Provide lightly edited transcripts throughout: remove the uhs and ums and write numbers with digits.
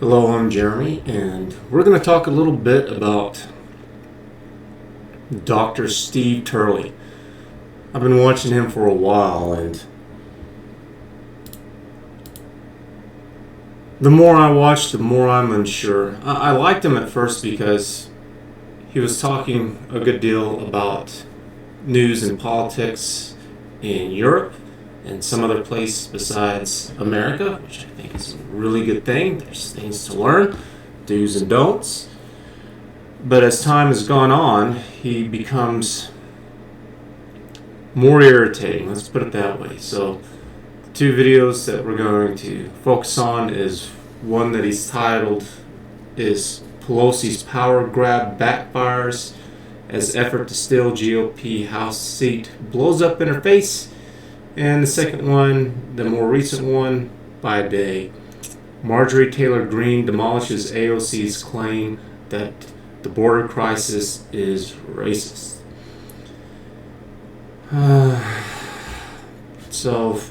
Hello, I'm Jeremy, and we're going to talk a little bit about Dr. Steve Turley. I've been watching him for a while, and the more I watch, the more I'm unsure. I liked him at first because he was talking a good deal about news and politics in Europe and some other place besides America, which I think is a really good thing. There's things to learn, do's and don'ts. But as time has gone on, he becomes more irritating, let's put it that way. So, the two videos that we're going to focus on is one that he's titled is Pelosi's Power Grab Backfires as Effort to Steal GOP House Seat Blows Up in Her Face. And the second one, the more recent one, by a day, Marjorie Taylor Greene demolishes AOC's claim that the border crisis is racist. So,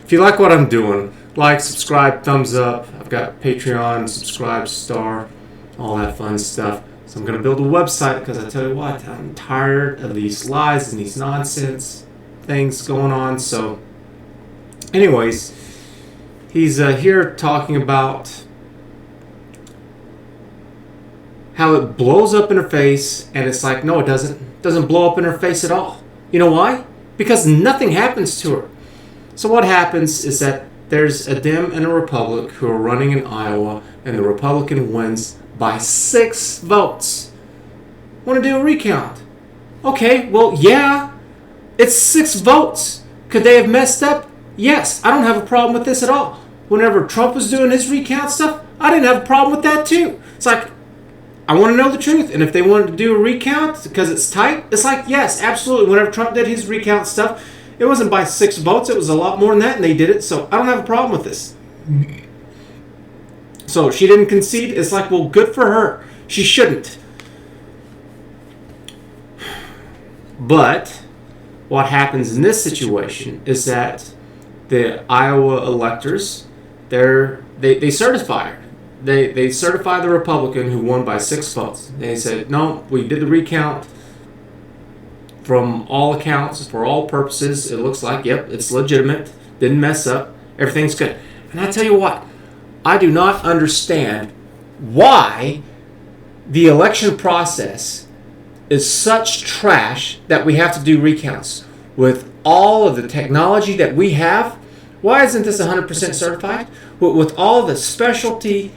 if you like what I'm doing, like, subscribe, thumbs up. I've got Patreon, subscribe, star, all that fun stuff. So I'm going to build a website because I tell you what, I'm tired of these lies and these nonsense things going on. So anyways, he's here talking about how it blows up in her face, and it's like, no, it doesn't blow up in her face at all. You know why? Because nothing happens to her. So what happens is that there's a Dem and a Republic who are running in Iowa, and the Republican wins by 6 votes. Want to do a recount? Okay, well, yeah. It's 6 votes. Could they have messed up? Yes. I don't have a problem with this at all. Whenever Trump was doing his recount stuff, I didn't have a problem with that too. It's like, I want to know the truth. And if they wanted to do a recount because it's tight, it's like, yes, absolutely. Whenever Trump did his recount stuff, it wasn't by 6 votes. It was a lot more than that, and they did it. So I don't have a problem with this. So she didn't concede. It's like, well, good for her. She shouldn't. But what happens in this situation is that the Iowa electors, they certify her. They certify the Republican who won by 6 votes. They said, no, we did the recount. From all accounts, for all purposes, it looks like, yep, it's legitimate. Didn't mess up. Everything's good. And I tell you what, I do not understand why the election process is such trash that we have to do recounts. With all of the technology that we have, why isn't this 100% certified? With all the specialty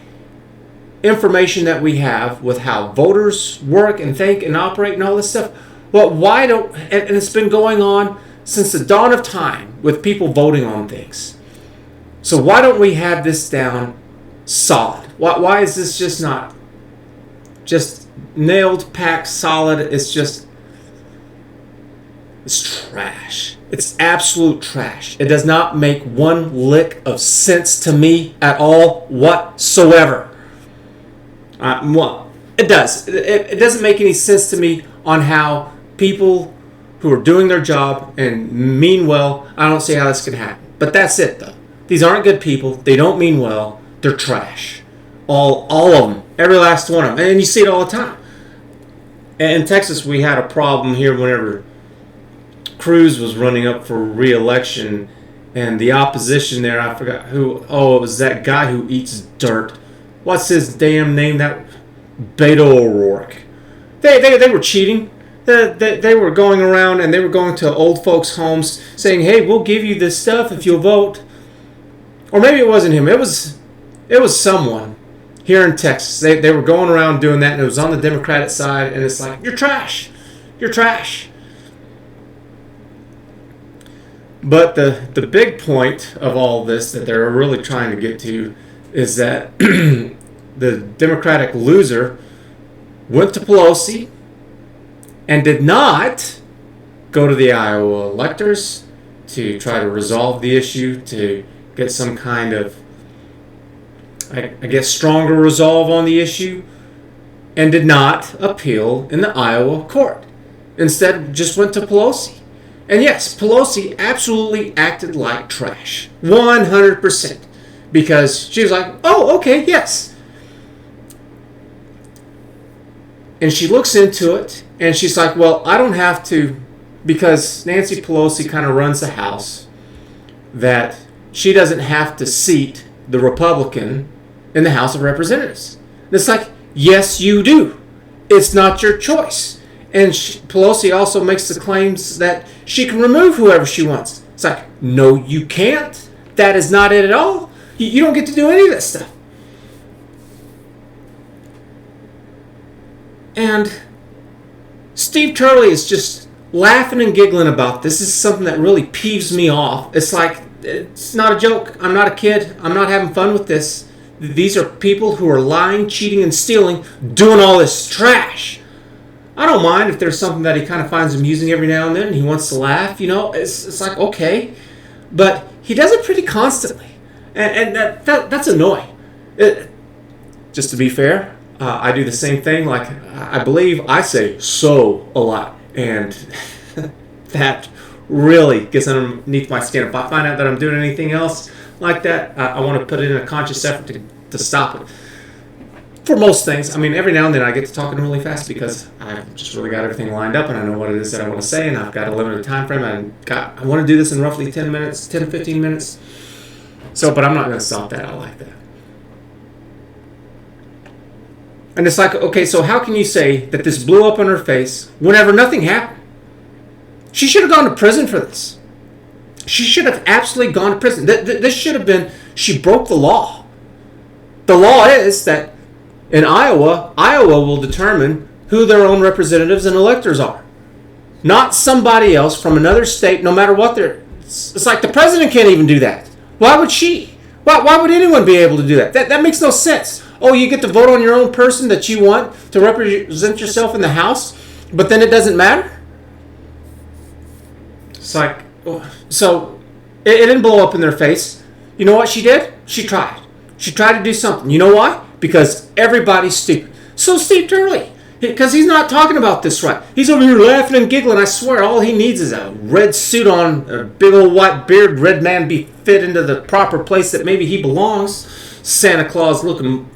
information that we have, with how voters work and think and operate and all this stuff, well, why don't, and it's been going on since the dawn of time with people voting on things. So why don't we have this down solid? Why is this just not just nailed, packed, solid? It's trash. It's absolute trash. It does not make one lick of sense to me at all whatsoever. Well, it does. It doesn't make any sense to me on how people who are doing their job and mean well, I don't see how this can happen. But that's it, though. These aren't good people. They don't mean well. They're trash. All of them. Every last one of them. And you see it all the time. In Texas, we had a problem here whenever Cruz was running up for re-election, and the opposition there, I forgot who. Oh, it was that guy who eats dirt. What's his damn name? That Beto O'Rourke. They were cheating. They were going around and they were going to old folks' homes saying, "Hey, we'll give you this stuff if you'll vote." Or maybe it wasn't him. It was someone here in Texas. They were going around doing that, and it was on the Democratic side. And it's like, you're trash. You're trash. But the big point of all this that they're really trying to get to is that the Democratic loser went to Pelosi and did not go to the Iowa electors to try to resolve the issue, to get some kind of, I guess, stronger resolve on the issue, and did not appeal in the Iowa court. Instead, just went to Pelosi. And yes, Pelosi absolutely acted like trash. 100%. because she was like, oh, okay, yes. And she looks into it, and she's like, well, I don't have to, because Nancy Pelosi kind of runs the House, that she doesn't have to seat the Republican in the House of Representatives. And it's like, yes, you do. It's not your choice. And Pelosi also makes the claims that she can remove whoever she wants. It's like, no, you can't. That is not it at all. You don't get to do any of that stuff. And Steve Turley is just laughing and giggling about this. This is something that really peeves me off. It's like, it's not a joke. I'm not a kid. I'm not having fun with this. These are people who are lying, cheating, and stealing, doing all this trash. I don't mind if there's something that he kind of finds amusing every now and then and he wants to laugh. It's like, okay. But he does it pretty constantly. And that's annoying. Just to be fair, I do the same thing. Like, I believe I say so a lot. And that really gets underneath my skin. If I find out that I'm doing anything else like that, I want to put in a conscious effort to stop it. For most things, I mean, every now and then I get to talking really fast because I've just really got everything lined up and I know what it is that I want to say, and I've got a limited time frame. I want to do this in roughly 10 to 15 minutes. So, but I'm not going to stop that out like that. And it's like, okay, so how can you say that this blew up in her face whenever nothing happened? She should have gone to prison for this. She should have absolutely gone to prison. This should have been, she broke the law. The law is that in Iowa will determine who their own representatives and electors are. Not somebody else from another state, no matter what they're... It's like the president can't even do that. Why would she? Why would anyone be able to do that? That makes no sense. Oh, you get to vote on your own person that you want to represent yourself in the House, but then it doesn't matter? It's like... So, it didn't blow up in their face. You know what she did? She tried. She tried to do something. You know why? Because everybody's stupid. So Steve Turley, because he's not talking about this right. He's over here laughing and giggling. I swear, all he needs is a red suit on, a big old white beard, red man be fit into the proper place that maybe he belongs. Santa Claus looking.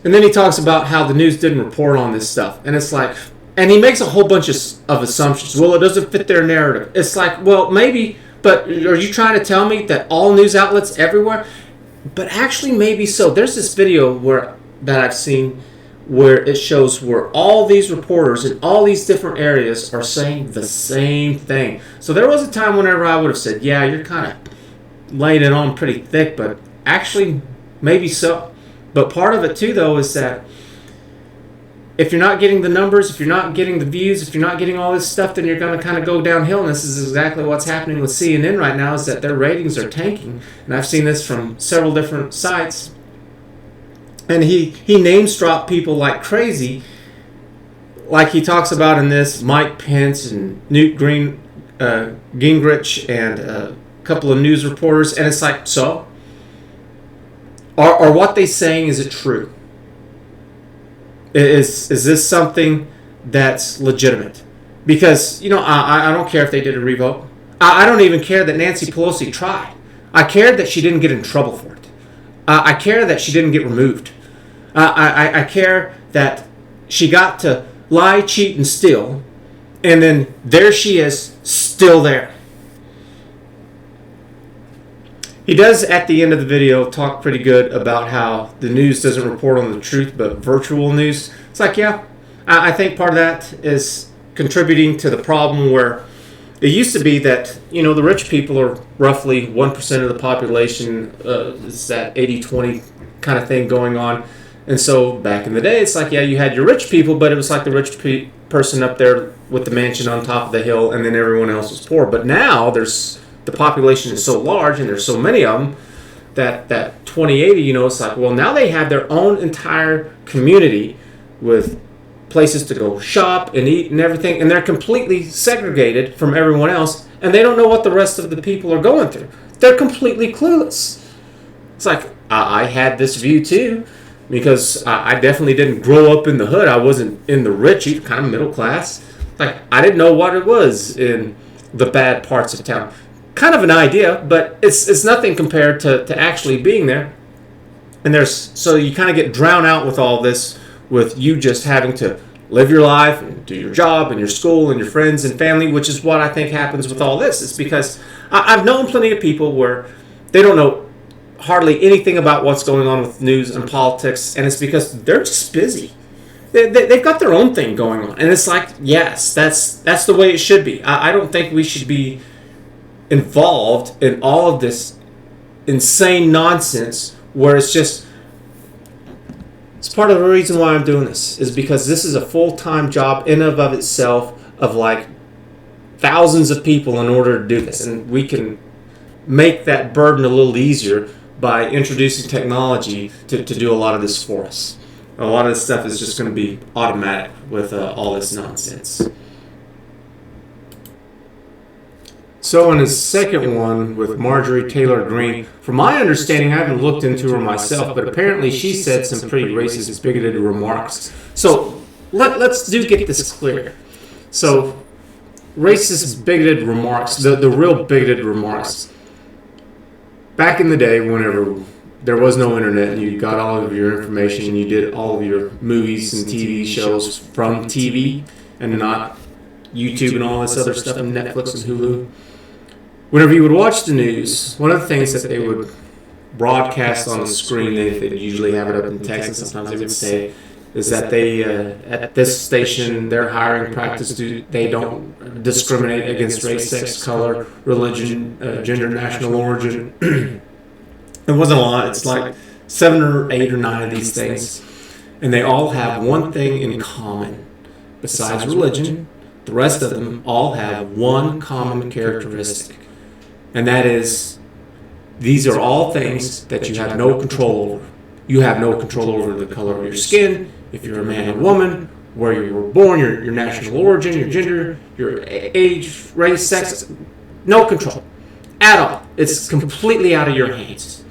And then he talks about how the news didn't report on this stuff. And it's like, and he makes a whole bunch of assumptions. Well, it doesn't fit their narrative. It's like, well, maybe, but are you trying to tell me that all news outlets everywhere? But actually, maybe so. There's this video that I've seen where it shows where all these reporters in all these different areas are saying the same thing. So there was a time whenever I would have said, yeah, you're kind of laying it on pretty thick, but actually, maybe so. But part of it, too, though, is that if you're not getting the numbers, if you're not getting the views, if you're not getting all this stuff, then you're going to kind of go downhill. And this is exactly what's happening with CNN right now, is that their ratings are tanking. And I've seen this from several different sites. And he names drop people like crazy, like he talks about in this, Mike Pence and Newt Gingrich and a couple of news reporters. And it's like, so? Are what they saying, is it true? Is this something that's legitimate? Because, I don't care if they did a revote. I don't even care that Nancy Pelosi tried. I cared that she didn't get in trouble for it. I care that she didn't get removed. I care that she got to lie, cheat, and steal, and then there she is, still there. He does, at the end of the video, talk pretty good about how the news doesn't report on the truth, but virtual news. It's like, yeah, I think part of that is contributing to the problem where it used to be that, the rich people are roughly 1% of the population. It's that 80-20 kind of thing going on. And so back in the day, it's like, yeah, you had your rich people, but it was like the rich person up there with the mansion on top of the hill, and then everyone else was poor. But now the population is so large and there's so many of them that 2080, it's like, well, now they have their own entire community with places to go shop and eat and everything, and they're completely segregated from everyone else, and they don't know what the rest of the people are going through. They're completely clueless. It's like, I had this view too, because I definitely didn't grow up in the hood. I wasn't in the rich, kind of middle class. Like, I didn't know what it was in the bad parts of town. kind of an idea, but it's nothing compared to actually being there. And so you kind of get drowned out with all this, with you just having to live your life and do your job and your school and your friends and family, which is what I think happens with all this. It's because I've known plenty of people where they don't know hardly anything about what's going on with news and politics, and it's because they're just busy. They've got their own thing going on, and it's like, yes, that's the way it should be. I don't think we should be involved in all of this insane nonsense where it's part of the reason why I'm doing this is because this is a full-time job in and of itself of like thousands of people in order to do this, and we can make that burden a little easier by introducing technology to do a lot of this for us. A lot of this stuff is just going to be automatic with all this nonsense. So in his second one with Marjorie Taylor Greene, from my understanding, I haven't looked into her myself, but apparently she said some pretty racist, bigoted remarks. So let's get this clear. So racist, bigoted remarks, the real bigoted remarks. Back in the day, whenever there was no internet and you got all of your information and you did all of your movies and TV shows from TV and not YouTube and all this other stuff and Netflix and Hulu. Whenever you would watch the news, one of the things that they would broadcast on the screen, they'd usually have it up in text, and sometimes they would say, is that they, at this station, their hiring practice, they don't discriminate against race, sex, color, religion, gender, national origin. It wasn't a lot. It's like 7 or 8 or 9 of these things. And they all have one thing in common. Besides religion, the rest of them all have one common characteristic. And that is, these are all things that you have no control over. You have no control over the color of your skin, if you're a man or woman, where you were born, your national origin, your gender, your age, race, sex. No control at all. It's completely out of your hands.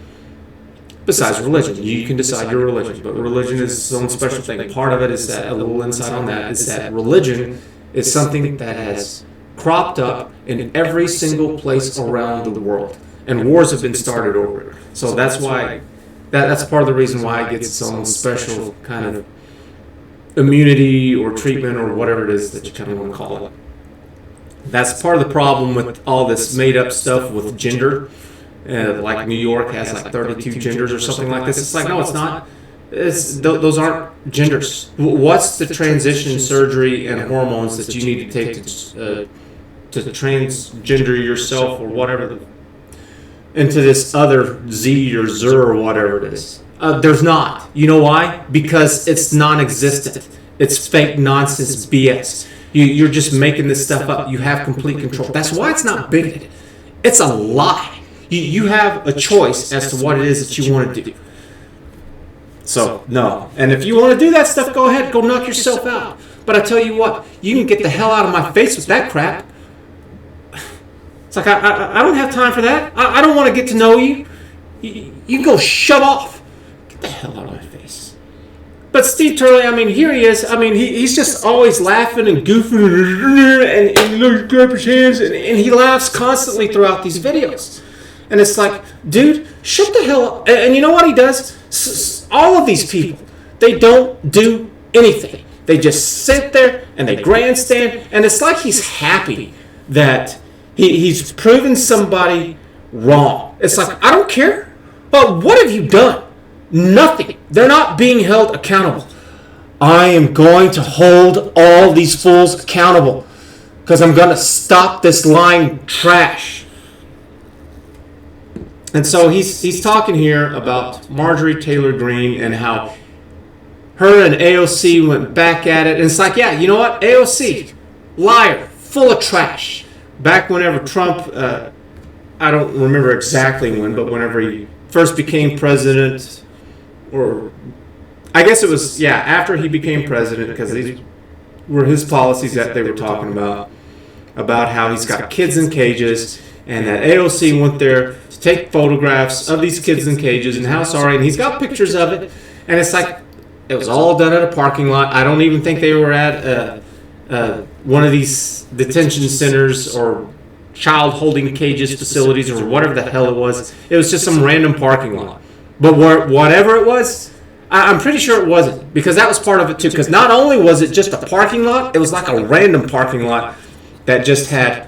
Besides religion, you can decide your religion, but religion is its own special thing. Part of it is that, a little insight on that, is that religion is something that has cropped up in every single place around the world, and wars have been started over it. So that's why, that's part of the reason why it gets its own special kind of immunity or treatment or whatever it is that you kind of want to call it. That's part of the problem with all this made-up stuff with gender. Like New York has like 32 genders or something like this. It's like, no, it's not. Those aren't genders. What's the transition surgery and hormones that you need to take to transgender yourself or whatever into this other Z or Zer or whatever it is? There's not. You know why? Because it's non-existent. It's fake nonsense BS. You're just making this stuff up. You have complete control. That's why it's not bigoted. It's a lie. You have a choice as to what it is that you want to do. So, no. And if you want to do that stuff, go ahead. Go knock yourself out. But I tell you what, you can get the hell out of my face with that crap. It's like, I don't have time for that. I don't want to get to know you. You can go shut off. Get the hell out of my face. But Steve Turley, I mean, here he is. I mean, he's just always laughing and goofing and he grabs his hands and he laughs constantly throughout these videos. And it's like, dude, shut the hell up. And you know what he does? All of these people, they don't do anything. They just sit there and they grandstand. And it's like he's happy that he's proven somebody wrong. It's like, I don't care. But what have you done? Nothing. They're not being held accountable. I am going to hold all these fools accountable because I'm going to stop this lying trash. And so he's talking here about Marjorie Taylor Greene and how her and AOC went back at it. And it's like, yeah, you know what? AOC, liar, full of trash. Back whenever Trump, I don't remember exactly when, but whenever he first became president, or I guess it was, yeah, after he became president, because these were his policies that they were talking about how he's got kids in cages, and that AOC went there to take photographs of these kids in cages and how sorry, and he's got pictures of it, and it's like, it was all done at a parking lot. I don't even think they were at one of these detention centers or child holding cages facilities or whatever the hell it was. It was just some random parking lot. But whatever it was, I'm pretty sure it wasn't, because that was part of it too. Because not only was it just a parking lot, it was like a random parking lot that just had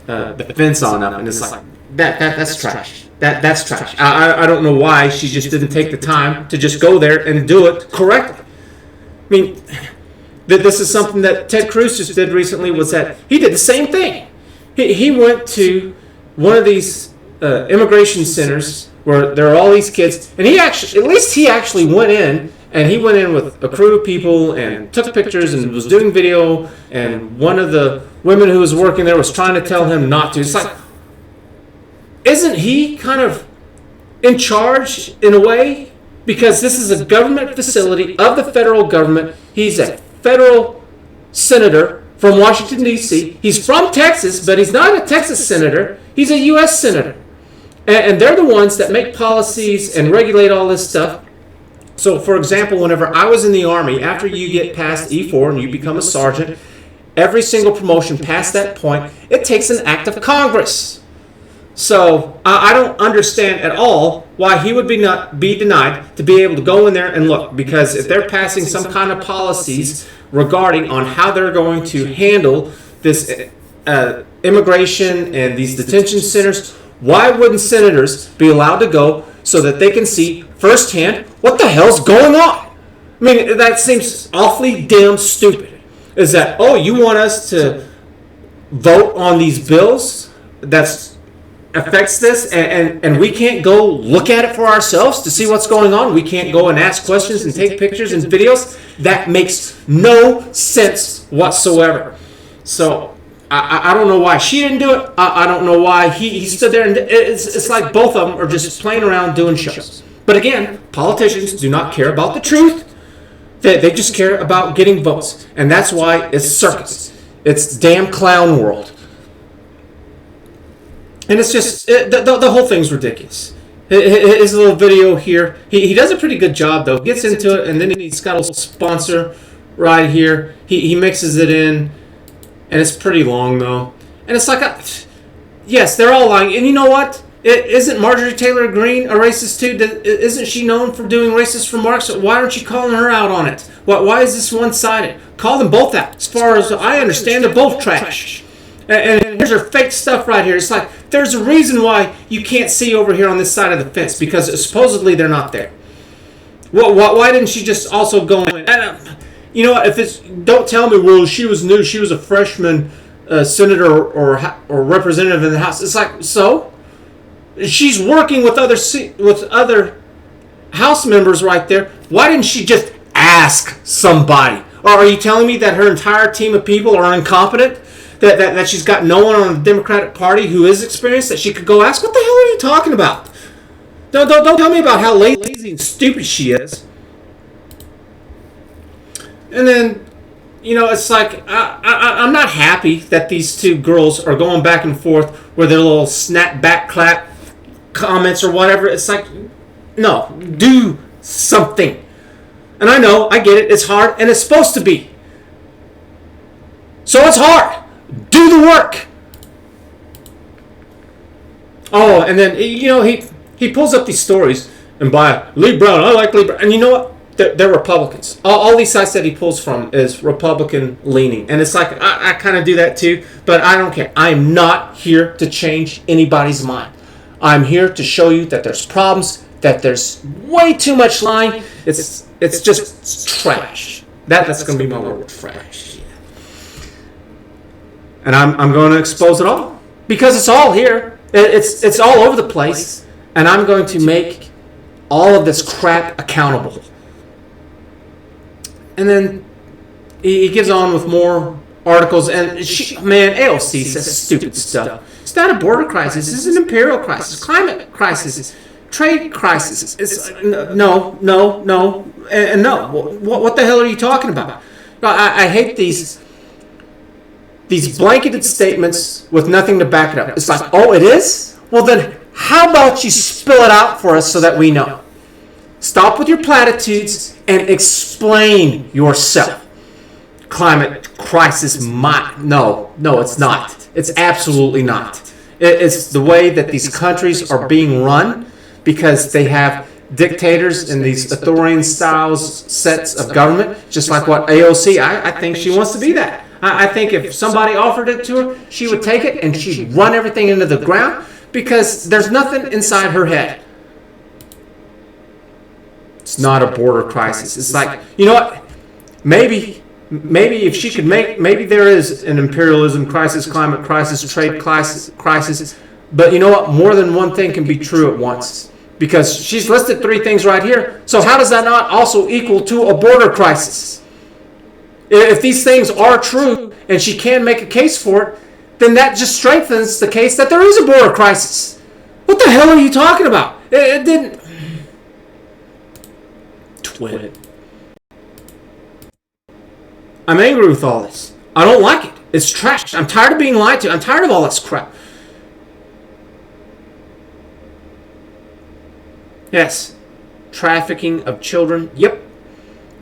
the fence on up, and it's like that's trash. That's trash. I don't know why she just didn't take the time to just go there and do it correctly. I mean, this is something that Ted Cruz just did recently. Was that he did the same thing? He went to one of these immigration centers where there are all these kids, and he actually went in, and he went in with a crew of people and took pictures and was doing video, and one of the women who was working there was trying to tell him not to. It's like, isn't he kind of in charge in a way? Because this is a government facility of the federal government. He's a federal senator from Washington, D.C. He's from Texas, but he's not a Texas senator. He's a U.S. senator. And they're the ones that make policies and regulate all this stuff. So, for example, whenever I was in the Army, after you get past E4 and you become a sergeant, every single promotion past that point, it takes an act of Congress. So I don't understand at all why he would not be denied to be able to go in there and look. Because if they're passing some kind of policies regarding on how they're going to handle this immigration and these detention centers, why wouldn't senators be allowed to go so that they can see firsthand what the hell's going on? I mean, that seems awfully damn stupid. Is that, oh, you want us to vote on these bills that affects this, and we can't go look at it for ourselves to see what's going on? We can't go and ask questions and take pictures and videos? That makes no sense whatsoever. So I don't know why she didn't do it. I don't know why he stood there. And it's like both of them are just playing around doing shows. But again, politicians do not care about the truth. They just care about getting votes. And that's why it's circus. It's damn clown world. And it's just, the whole thing's ridiculous. His little video here, he does a pretty good job, though. Gets into it, and then he's got a little sponsor right here. He mixes it in. And it's pretty long, though. And it's like, yes, they're all lying. And you know what? Isn't Marjorie Taylor Greene a racist, too? Isn't she known for doing racist remarks? Why aren't you calling her out on it? Why is this one-sided? Call them both out. As far as I understand, they're both trash. And here's her fake stuff right here. It's like, there's a reason why you can't see over here on this side of the fence. Because supposedly they're not there. Well, why didn't she just also go in? You know what? If it's, don't tell me, well, she was new. She was a freshman senator or representative in the House. It's like, so she's working with other House members right there. Why didn't she just ask somebody? Or are you telling me that her entire team of people are incompetent? That she's got no one on the Democratic Party who is experienced that she could go ask? What the hell are you talking about? Don't tell me about how lazy and stupid she is. And then, you know, it's like, I'm not happy that these two girls are going back and forth with their little snap back clap comments or whatever. It's like, no, do something. And I know, I get it, it's hard, and it's supposed to be. So it's hard. Do the work. Oh, and then, you know, he pulls up these stories, and by Lee Brown, I like Lee Brown. And you know what? They're Republicans. All these sites that he pulls from is Republican leaning. And it's like, I kind of do that too, but I don't care. I'm not here to change anybody's mind. I'm here to show you that there's problems, that there's way too much lying. It's just trash. That's going to be my word, trash. Yeah. And I'm going to expose it all. Because it's all here. It's all over the place. And I'm going to make all of this crap accountable. And then he gives on with more articles, and AOC says stupid stuff. It's not a border crisis. It's an imperial crisis, climate crisis, trade crisis. It's no, and no. What the hell are you talking about? I hate these blanketed statements with nothing to back it up. It's like, oh, it is? Well, then how about you spill it out for us so that we know? Stop with your platitudes and explain yourself. climate crisis no, it's not. It's absolutely not. It's the way that these countries are being run because they have dictators and these authoritarian styles sets of government, just like what AOC, I think she wants to be that. I think if somebody offered it to her, she would take it and she'd run everything into the ground because there's nothing inside her head. It's not a border crisis. It's like, you know what? Maybe if she could maybe there is an imperialism crisis, climate crisis, trade crisis, but you know what? More than one thing can be true at once. Because she's listed 3 things right here. So how does that not also equal to a border crisis? If these things are true and she can make a case for it, then that just strengthens the case that there is a border crisis. What the hell are you talking about? It didn't. Twit. I'm angry with all this. I don't like it. It's trash. I'm tired of being lied to. I'm tired of all this crap. Yes, trafficking of children. Yep.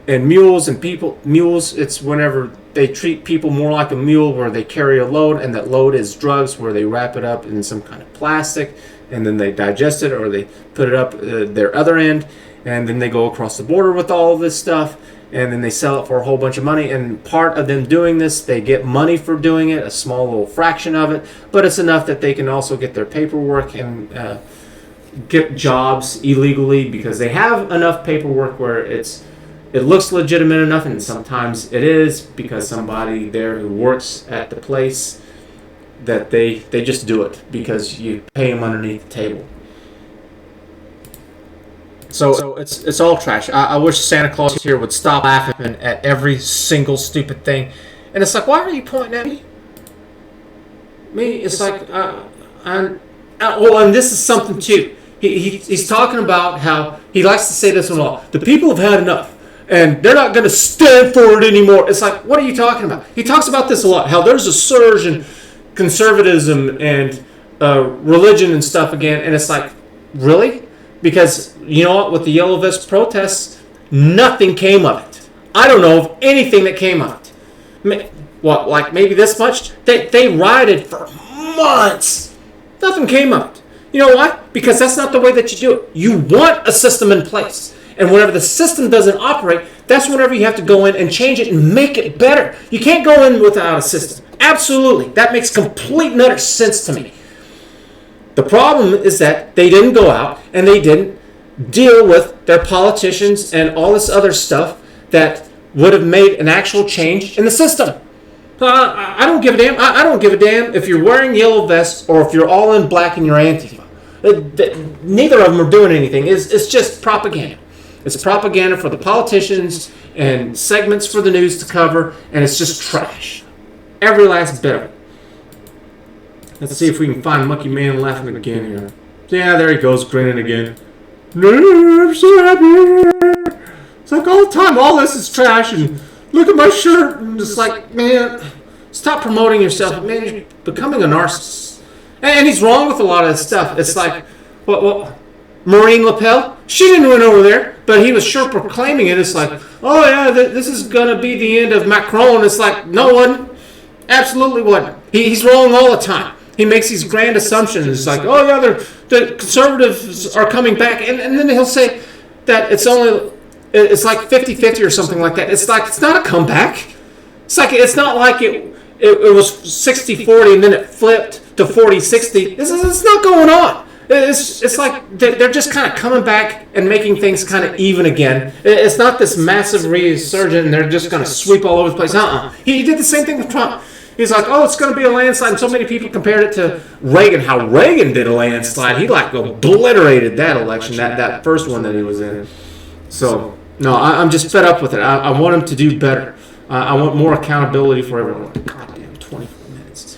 And mules and people. Mules, it's whenever they treat people more like a mule where they carry a load and that load is drugs where they wrap it up in some kind of plastic and then they digest it or they put it up their other end and then they go across the border with all of this stuff and then they sell it for a whole bunch of money. And part of them doing this, they get money for doing it, a small little fraction of it, but it's enough that they can also get their paperwork and get jobs illegally because they have enough paperwork where it looks legitimate enough, and sometimes it is because somebody there who works at the place that they just do it because you pay them underneath the table. So it's all trash. I wish Santa Claus here would stop laughing at every single stupid thing. And it's like, why are you pointing at me? It's like, and this is something too. He's talking about how he likes to say this one all. The people have had enough, and they're not going to stand for it anymore. It's like, what are you talking about? He talks about this a lot, how there's a surge in conservatism and religion and stuff again, and it's like, really? Because, you know what, with the Yellow Vest protests, nothing came of it. I don't know of anything that came of it. What, like maybe this much? They rioted for months. Nothing came of it. You know why? Because that's not the way that you do it. You want a system in place. And whenever the system doesn't operate, that's whenever you have to go in and change it and make it better. You can't go in without a system. Absolutely. That makes complete and utter sense to me. The problem is that they didn't go out and they didn't deal with their politicians and all this other stuff that would have made an actual change in the system. I don't give a damn. I don't give a damn if you're wearing yellow vests or if you're all in black and you're Antifa. Neither of them are doing anything. It's just propaganda. It's propaganda for the politicians and segments for the news to cover, and it's just trash. Every last bit of it. Let's see if we can find Monkey Man laughing again here. Yeah, there he goes, grinning again. I'm so happy. It's like all the time, all this is trash, and look at my shirt, and it's like, man, stop promoting yourself. Man, you're becoming a narcissist. And he's wrong with a lot of this stuff. It's like, well, Marine Le Pen, she didn't win over there, but he was sure proclaiming it. It's like, oh yeah, this is going to be the end of Macron. It's like, no one, absolutely wasn't. He's wrong all the time. He makes these grand assumptions. It's like, oh yeah, the conservatives are coming back. And then he'll say that it's like 50-50 or something like that. It's like, it's not a comeback. It's not like it was 60-40 and then it flipped to 40-60. It's not going on. It's like they're just kind of coming back and making things kind of even again. It's not this massive resurgence and they're just going to sweep all over the place. He did the same thing with Trump. He's like, oh, it's going to be a landslide. And so many people compared it to Reagan, how Reagan did a landslide. He like obliterated that election, that first one that he was in. So, no, I'm just fed up with it. I want him to do better. I want more accountability for everyone. Goddamn, 24 minutes.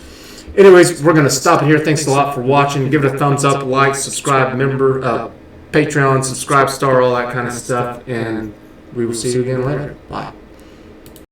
Anyways, we're going to stop it here. Thanks a lot for watching. Give it a thumbs up, like, subscribe, member, Patreon, subscribe, star, all that kind of stuff. And we will see you again later. Bye.